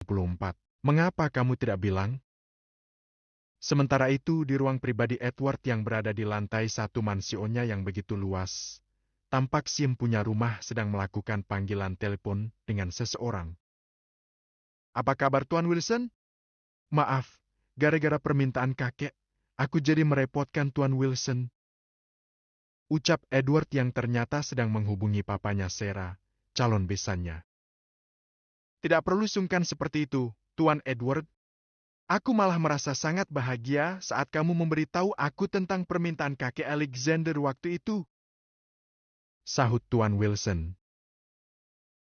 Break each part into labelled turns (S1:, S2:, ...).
S1: 24. Mengapa kamu tidak bilang? Sementara itu di ruang pribadi Edward yang berada di lantai 1 mansionya yang begitu luas, tampak si empunya rumah sedang melakukan panggilan telepon dengan seseorang. Apa kabar Tuan Wilson? Maaf, gara-gara permintaan kakek, aku jadi merepotkan Tuan Wilson. Ucap Edward yang ternyata sedang menghubungi papanya Sarah, calon besannya. Tidak perlu sungkan seperti itu, Tuan Edward. Aku malah merasa sangat bahagia saat kamu memberitahu aku tentang permintaan kakek Alexander waktu itu. Sahut Tuan Wilson.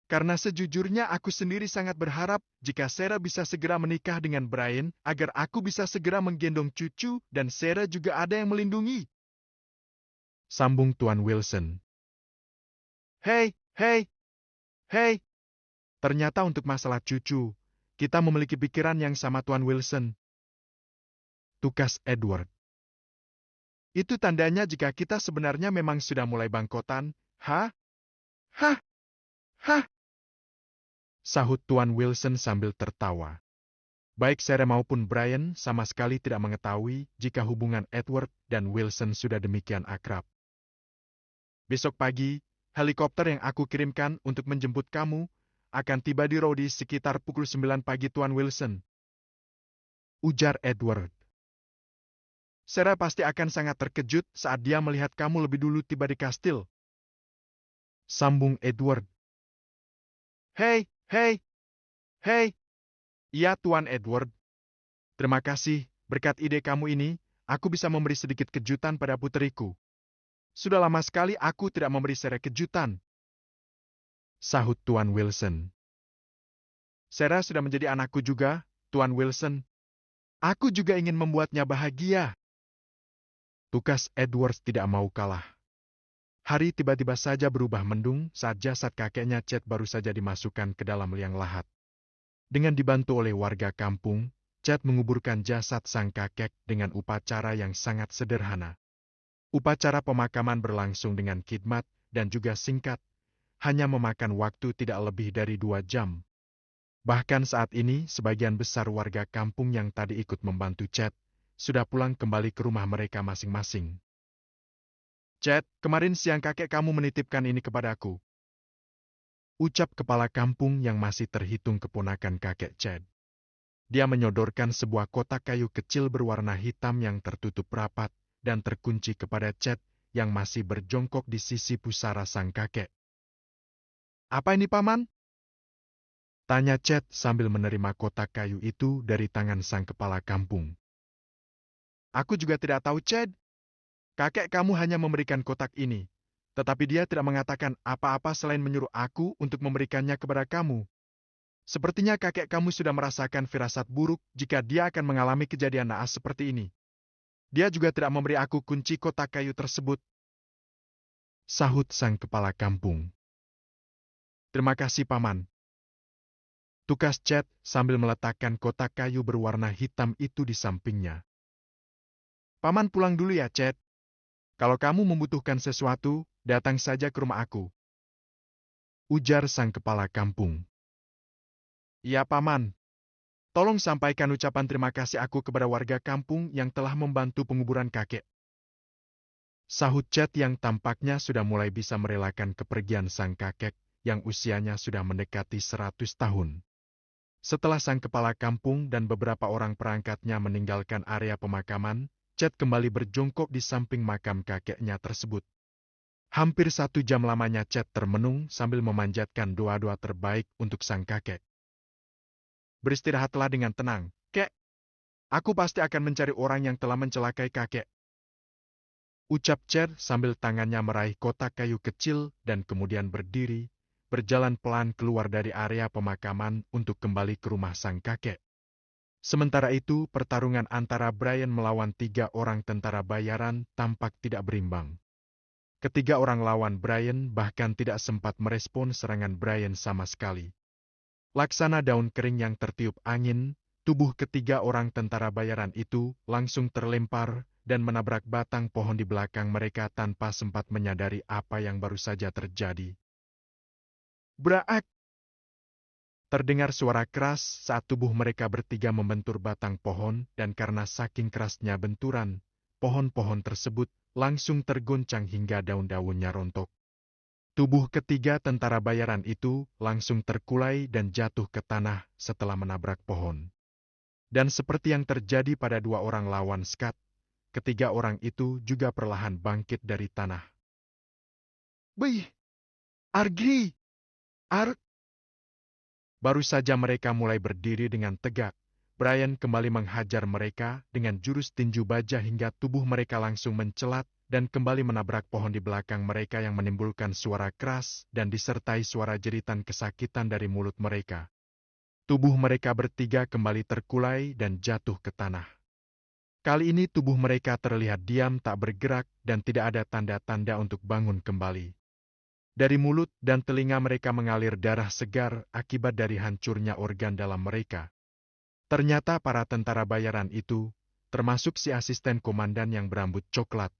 S1: Karena sejujurnya aku sendiri sangat berharap jika Sarah bisa segera menikah dengan Brian agar aku bisa segera menggendong cucu dan Sarah juga ada yang melindungi. Sambung Tuan Wilson. Hei, hei, hei. Ternyata untuk masalah cucu, kita memiliki pikiran yang sama Tuan Wilson. Tukas Edward. Itu tandanya jika kita sebenarnya memang sudah mulai bangkotan, hah? Hah? Hah? Sahut Tuan Wilson sambil tertawa. Baik Sarah maupun Brian sama sekali tidak mengetahui jika hubungan Edward dan Wilson sudah demikian akrab. Besok pagi, helikopter yang aku kirimkan untuk menjemput kamu akan tiba di Rowdy sekitar pukul 9 pagi Tuan Wilson. Ujar Edward. Sarah pasti akan sangat terkejut saat dia melihat kamu lebih dulu tiba di kastil. Sambung Edward. Hei, hei, hei. Iya Tuan Edward. Terima kasih, berkat ide kamu ini, aku bisa memberi sedikit kejutan pada puteriku. Sudah lama sekali aku tidak memberi Sarah kejutan. Sahut Tuan Wilson. Sarah sudah menjadi anakku juga, Tuan Wilson. Aku juga ingin membuatnya bahagia. Tukas Edward tidak mau kalah. Hari tiba-tiba saja berubah mendung saat jasad kakeknya Chet baru saja dimasukkan ke dalam liang lahat. Dengan dibantu oleh warga kampung, Chet menguburkan jasad sang kakek dengan upacara yang sangat sederhana. Upacara pemakaman berlangsung dengan khidmat dan juga singkat, hanya memakan waktu tidak lebih dari 2 jam. Bahkan saat ini, sebagian besar warga kampung yang tadi ikut membantu Chet sudah pulang kembali ke rumah mereka masing-masing. Chet, kemarin siang kakek kamu menitipkan ini kepadaku. Ucap kepala kampung yang masih terhitung keponakan kakek Chet. Dia menyodorkan sebuah kotak kayu kecil berwarna hitam yang tertutup rapat dan terkunci kepada Chet yang masih berjongkok di sisi pusara sang kakek. Apa ini, Paman? Tanya Chet sambil menerima kotak kayu itu dari tangan sang kepala kampung. Aku juga tidak tahu, Chet. Kakek kamu hanya memberikan kotak ini, tetapi dia tidak mengatakan apa-apa selain menyuruh aku untuk memberikannya kepada kamu. Sepertinya kakek kamu sudah merasakan firasat buruk jika dia akan mengalami kejadian naas seperti ini. Dia juga tidak memberi aku kunci kotak kayu tersebut. Sahut sang kepala kampung. Terima kasih, Paman. Tukas Chet sambil meletakkan kotak kayu berwarna hitam itu di sampingnya. Paman pulang dulu ya, Chet. Kalau kamu membutuhkan sesuatu, datang saja ke rumah aku. Ujar sang kepala kampung. Iya, Paman. Tolong sampaikan ucapan terima kasih aku kepada warga kampung yang telah membantu penguburan kakek. Sahut Chet yang tampaknya sudah mulai bisa merelakan kepergian sang kakek yang usianya sudah mendekati 100 tahun. Setelah sang kepala kampung dan beberapa orang perangkatnya meninggalkan area pemakaman, Chet kembali berjongkok di samping makam kakeknya tersebut. Hampir 1 jam lamanya Chet termenung sambil memanjatkan doa-doa terbaik untuk sang kakek. Beristirahatlah dengan tenang, Kek. Aku pasti akan mencari orang yang telah mencelakai kakek. Ucap Chet sambil tangannya meraih kotak kayu kecil dan kemudian berdiri, berjalan pelan keluar dari area pemakaman untuk kembali ke rumah sang kakek. Sementara itu, pertarungan antara Brian melawan 3 orang tentara bayaran tampak tidak berimbang. Ketiga orang lawan Brian bahkan tidak sempat merespon serangan Brian sama sekali. Laksana daun kering yang tertiup angin, tubuh ketiga orang tentara bayaran itu langsung terlempar dan menabrak batang pohon di belakang mereka tanpa sempat menyadari apa yang baru saja terjadi. Braak! Terdengar suara keras saat tubuh mereka bertiga membentur batang pohon dan karena saking kerasnya benturan, pohon-pohon tersebut langsung tergoncang hingga daun-daunnya rontok. Tubuh ketiga tentara bayaran itu langsung terkulai dan jatuh ke tanah setelah menabrak pohon. Dan seperti yang terjadi pada dua orang lawan Scott, ketiga orang itu juga perlahan bangkit dari tanah. Bih! Argi! Baru saja mereka mulai berdiri dengan tegak, Brian kembali menghajar mereka dengan jurus tinju baja hingga tubuh mereka langsung mencelat dan kembali menabrak pohon di belakang mereka yang menimbulkan suara keras dan disertai suara jeritan kesakitan dari mulut mereka. Tubuh mereka bertiga kembali terkulai dan jatuh ke tanah. Kali ini tubuh mereka terlihat diam tak bergerak dan tidak ada tanda-tanda untuk bangun kembali. Dari mulut dan telinga mereka mengalir darah segar akibat dari hancurnya organ dalam mereka. Ternyata para tentara bayaran itu, termasuk si asisten komandan yang berambut coklat,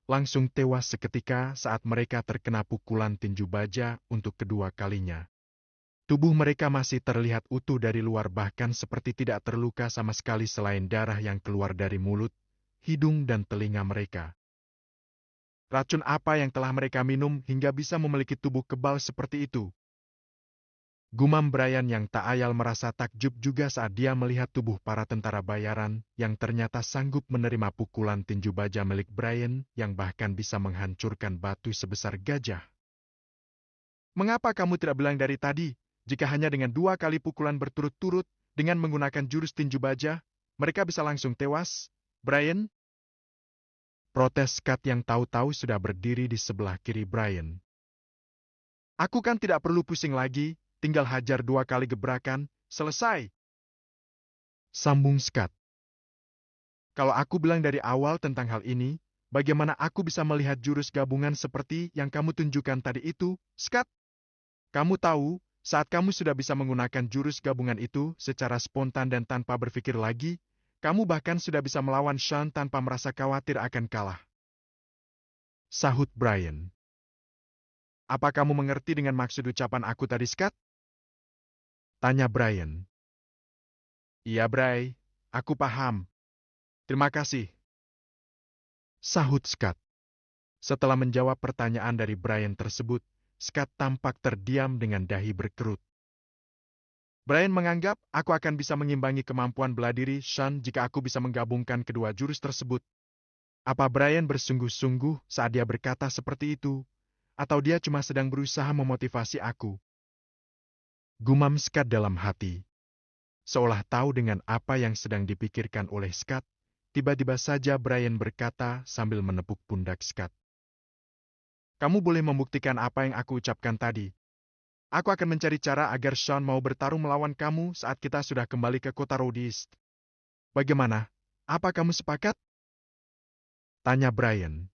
S1: langsung tewas seketika saat mereka terkena pukulan tinju baja untuk kedua kalinya. Tubuh mereka masih terlihat utuh dari luar bahkan seperti tidak terluka sama sekali selain darah yang keluar dari mulut, hidung dan telinga mereka. Racun apa yang telah mereka minum hingga bisa memiliki tubuh kebal seperti itu? Gumam Brian yang tak ayal merasa takjub juga saat dia melihat tubuh para tentara bayaran yang ternyata sanggup menerima pukulan tinju baja milik Brian yang bahkan bisa menghancurkan batu sebesar gajah. Mengapa kamu tidak bilang dari tadi, jika hanya dengan 2 kali pukulan berturut-turut dengan menggunakan jurus tinju baja, mereka bisa langsung tewas, Brian? Protes Scott yang tahu-tahu sudah berdiri di sebelah kiri Brian. Aku kan tidak perlu pusing lagi, tinggal hajar 2 kali gebrakan, selesai. Sambung Scott. Kalau aku bilang dari awal tentang hal ini, bagaimana aku bisa melihat jurus gabungan seperti yang kamu tunjukkan tadi itu, Scott? Kamu tahu, saat kamu sudah bisa menggunakan jurus gabungan itu secara spontan dan tanpa berpikir lagi, kamu bahkan sudah bisa melawan Sean tanpa merasa khawatir akan kalah. Sahut Brian. Apa kamu mengerti dengan maksud ucapan aku tadi, Scott? Tanya Brian. Iya, Bray. Aku paham. Terima kasih. Sahut Scott. Setelah menjawab pertanyaan dari Brian tersebut, Scott tampak terdiam dengan dahi berkerut. Brian menganggap aku akan bisa mengimbangi kemampuan bela diri Sean jika aku bisa menggabungkan kedua jurus tersebut. Apa Brian bersungguh-sungguh saat dia berkata seperti itu? Atau dia cuma sedang berusaha memotivasi aku? Gumam Scott dalam hati. Seolah tahu dengan apa yang sedang dipikirkan oleh Scott, tiba-tiba saja Brian berkata sambil menepuk pundak Scott. Kamu boleh membuktikan apa yang aku ucapkan tadi. Aku akan mencari cara agar Sean mau bertarung melawan kamu saat kita sudah kembali ke kota Rhodes. Bagaimana? Apa kamu sepakat? Tanya Brian.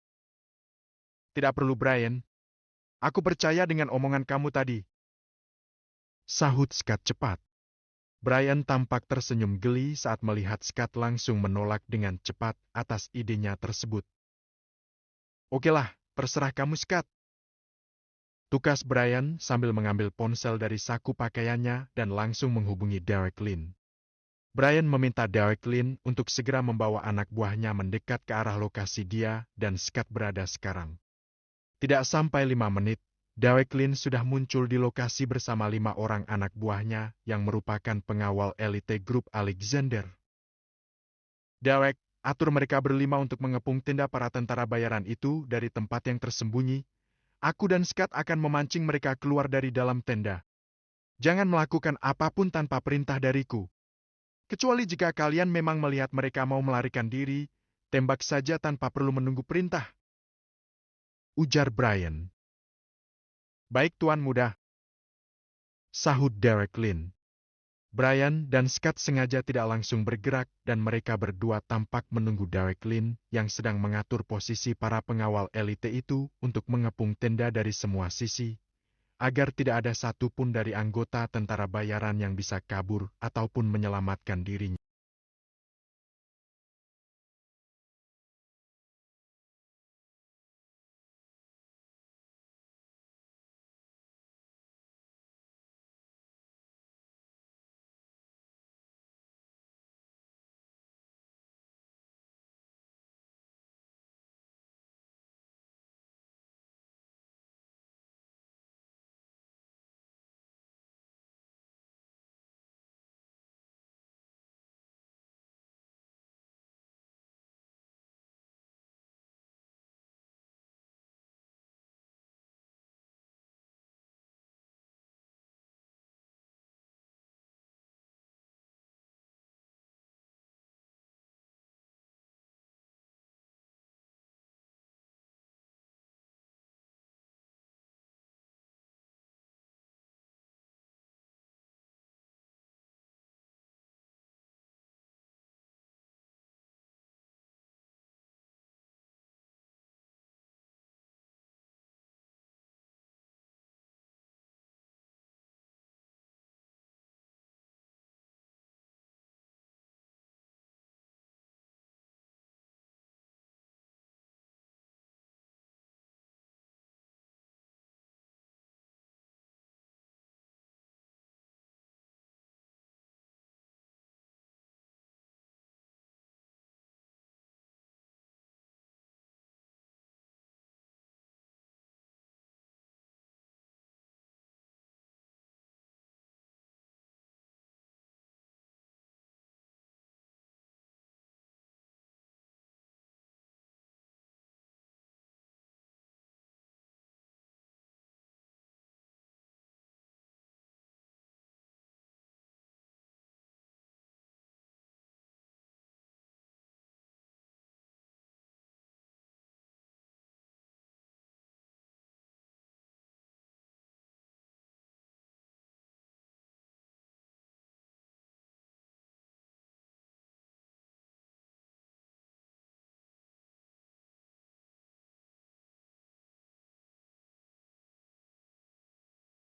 S1: Tidak perlu, Brian. Aku percaya dengan omongan kamu tadi. Sahut Scott cepat. Brian tampak tersenyum geli saat melihat Scott langsung menolak dengan cepat atas idenya tersebut. Okelah, terserah kamu, Scott. Tukas Brian sambil mengambil ponsel dari saku pakaiannya dan langsung menghubungi Derek Lin. Brian meminta Derek Lin untuk segera membawa anak buahnya mendekat ke arah lokasi dia dan Scott berada sekarang. Tidak sampai 5 menit, Derek Lin sudah muncul di lokasi bersama 5 orang anak buahnya yang merupakan pengawal elite grup Alexander. Derek, atur mereka berlima untuk mengepung tenda para tentara bayaran itu dari tempat yang tersembunyi. Aku dan Scott akan memancing mereka keluar dari dalam tenda. Jangan melakukan apapun tanpa perintah dariku. Kecuali jika kalian memang melihat mereka mau melarikan diri, tembak saja tanpa perlu menunggu perintah. Ujar Brian. Baik, Tuan Muda. Sahut Derek Lin. Brian dan Scott sengaja tidak langsung bergerak dan mereka berdua tampak menunggu Derek Lin yang sedang mengatur posisi para pengawal elite itu untuk mengepung tenda dari semua sisi, agar tidak ada satupun dari anggota tentara bayaran yang bisa kabur ataupun menyelamatkan dirinya.